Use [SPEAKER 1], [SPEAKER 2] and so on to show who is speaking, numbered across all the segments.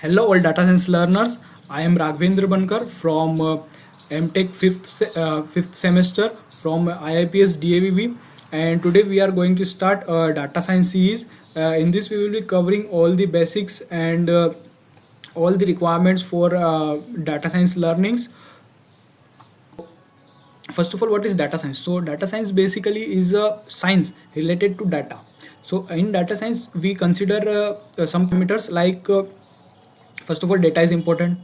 [SPEAKER 1] Hello, all data science learners. I am Raghvendra Bankar from Mtech fifth semester from IIPS DAVB, and today we are going to start a data science series. In this, we will be covering all the basics and all the requirements for data science learnings. First of all, what is data science? So data science basically is a science related to data. So in data science we consider some parameters like first of all, data is important.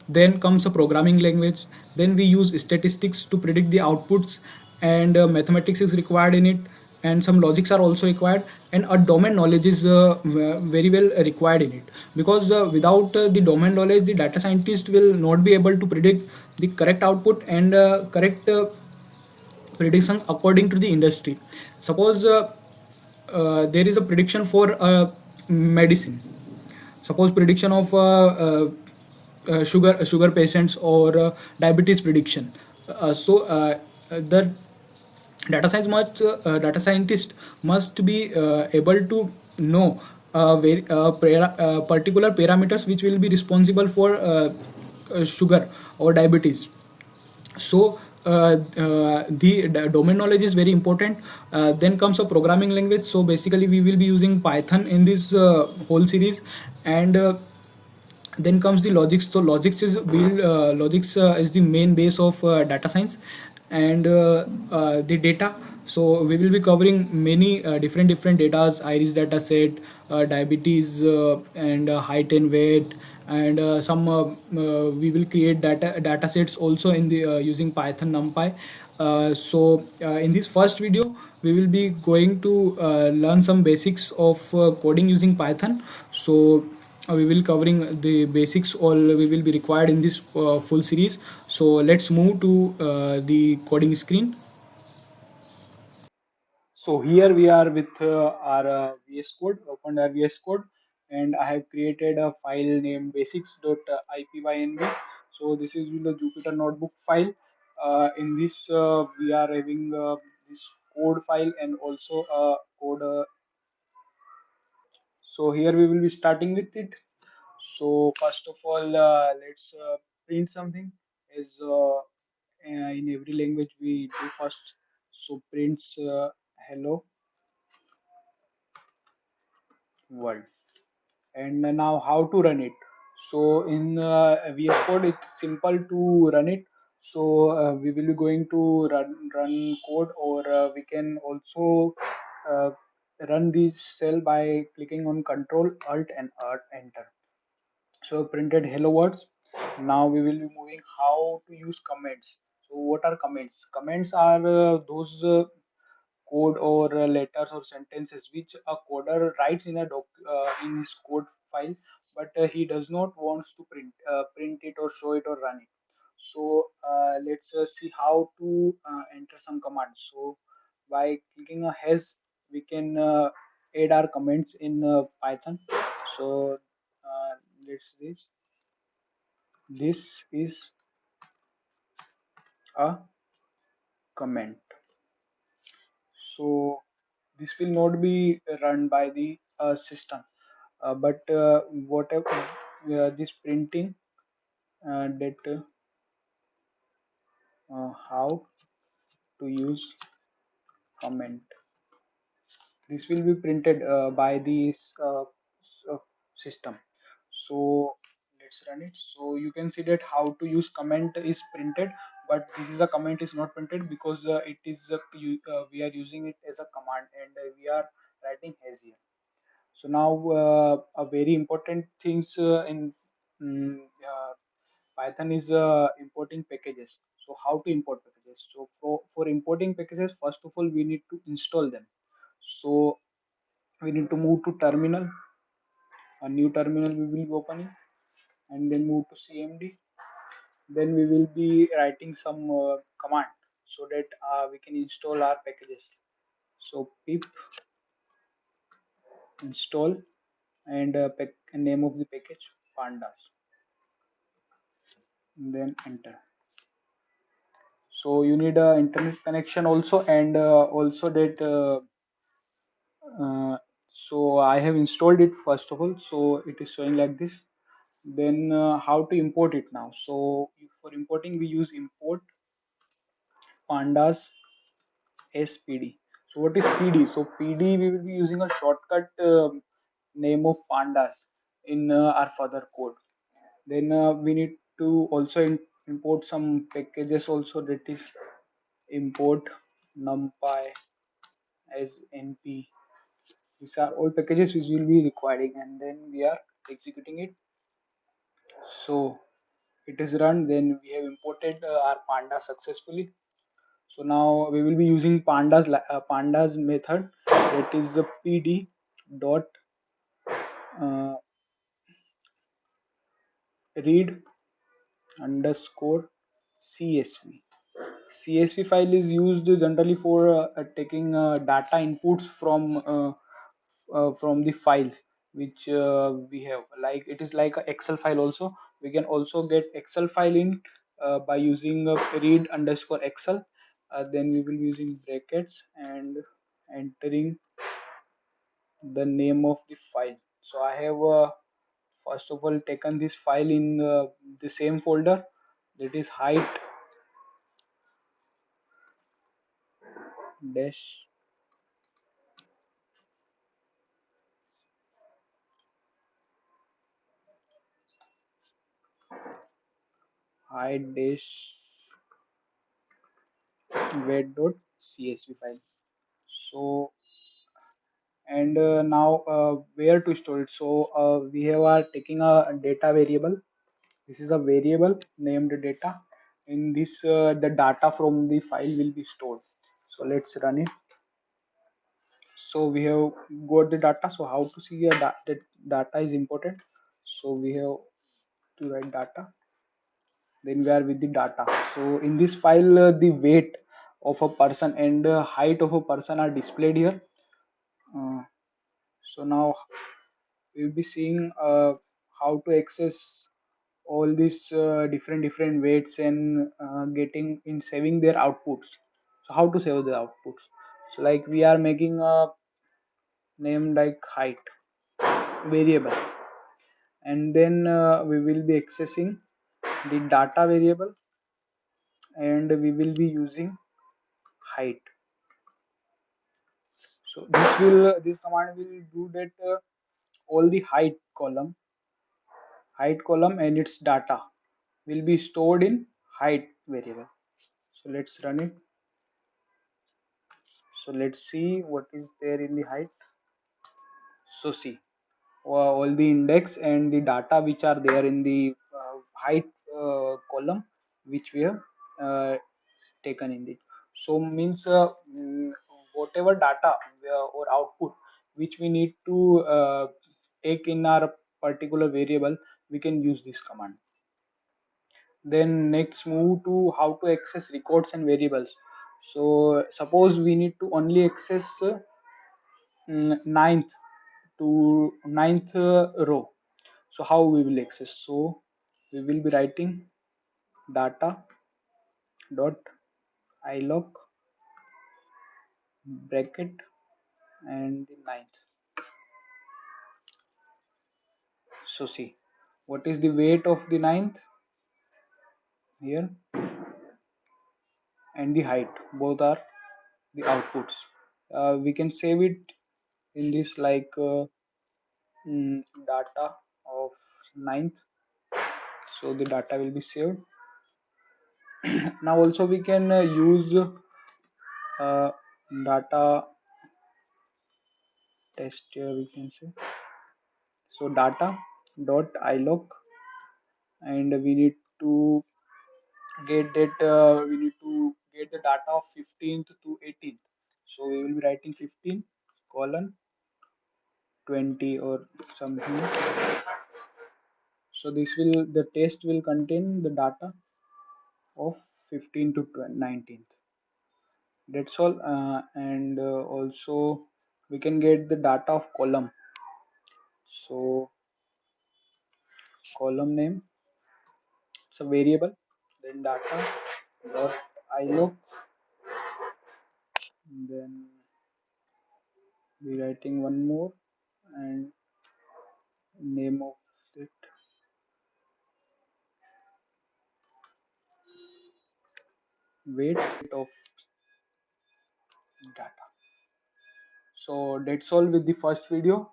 [SPEAKER 1] Then comes a programming language. Then we use statistics to predict the outputs, and mathematics is required in it, and some logics are also required, and a domain knowledge is very well required in it, because without the domain knowledge the data scientist will not be able to predict the correct output and correct predictions according to the industry. Suppose there is a prediction for medicine. Suppose prediction of sugar patients or diabetes prediction. The data scientist must be able to know particular parameters which will be responsible for sugar or diabetes. So the domain knowledge is very important. Then comes a programming language. So basically we will be using Python in this whole series. And then comes the logics. So logics is the main base of data science. And the data, so we will be covering many different datas: iris data set, diabetes, and height and weight, and some we will create data sets also in the using Python NumPy. In this first video we will be going to learn some basics of coding using Python. So we will covering the basics all we will be required in this full series. So let's move to the coding screen. So here we are with our VS Code, opened our VS Code, and I have created a file named basics.ipynb. So this is the Jupyter notebook file. In this we are having this code file and also a code. So here we will be starting with it. So first of all, let's print something. As in every language we do first. So prints hello world. And now how to run it? So in VS Code it's simple to run it. So we will be going to run code, or we can also uh, run this cell by clicking on Control Alt and Enter. So printed hello words. Now we will be moving how to use comments. So what are comments? Comments are those code or letters or sentences which a coder writes in a in his code file, but he does not wants to print it or show it or run it. So let's see how to enter some commands. So by clicking a has, we can add our comments in Python. So uh, let's this is a comment. So this will not be run by the system, but whatever this printing that how to use comment, this will be printed by this system. So let's run it. So you can see that how to use comment is printed, but this is a comment is not printed because it is we are using it as a command, and we are writing as here. So now a very important things in mm, uh, Python is importing packages. So how to import packages? So for importing packages, first of all we need to install them. So we need to move to terminal. A new terminal we will be opening, and then move to CMD. Then we will be writing some command so that we can install our packages. So pip install, and name of the package pandas, and then enter. So you need a internet connection also, and also that uh, so I have installed it first of all. So it is showing like this. Then how to import it now? So for importing we use import pandas spd. So what is pd? So pd we will be using a shortcut name of pandas in our further code. Then we need to also import some packages also, that is import numpy as np. These are all packages which will be requiring, and then we are executing it. So it is run, then we have imported our panda successfully. So now we will be using pandas method, that is the pd dot uh, read underscore csv. CSV file is used generally for taking data inputs from the files which we have. Like it is like a Excel file also. We can also get Excel file in by using read underscore Excel. Then we will be using brackets and entering the name of the file. So I have first of all taken this file in the same folder, that is height dash height dash weight.csv file. So and now where to store it? So we have are taking a data variable. This is a variable named data. In this the data from the file will be stored. So let's run it. So we have got the data. So how to see that data is important? So we have to write data, then we are with the data. So in this file the weight of a person and height of a person are displayed here. uh, so now we'll be seeing how to access all these different weights and getting in saving their outputs. So how to save the outputs? So like we are making a name like height variable, and then we will be accessing the data variable, and we will be using height. So this command will do that all the height column and its data will be stored in height variable. So let's run it. So let's see what is there in the height. So see all the index and the data which are there in the height column which we have uh, taken in it. So means whatever data or output which we need to take in our particular variable, we can use this command. Then next move to how to access records and variables. So suppose we need to only access ninth to ninth row. So how we will access? So we will be writing data dot ilog bracket and the ninth. So see what is the weight of the ninth here, and the height, both are the outputs. We can save it in this like data of ninth. So the data will be saved. Now also we can use data test here, we can say. So data dot ilog, and we need to get the data of 15th to 18th. So we will be writing 15 colon 20 or something. So this will the test will contain the data of 15 to 19th. That's all. And also we can get the data of column. So column name, it's a variable, then data dot ilog, then we writing one more, and name of it. weight of data. So that's all with the first video.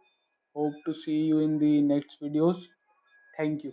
[SPEAKER 1] Hope to see you in the next videos. Thank you.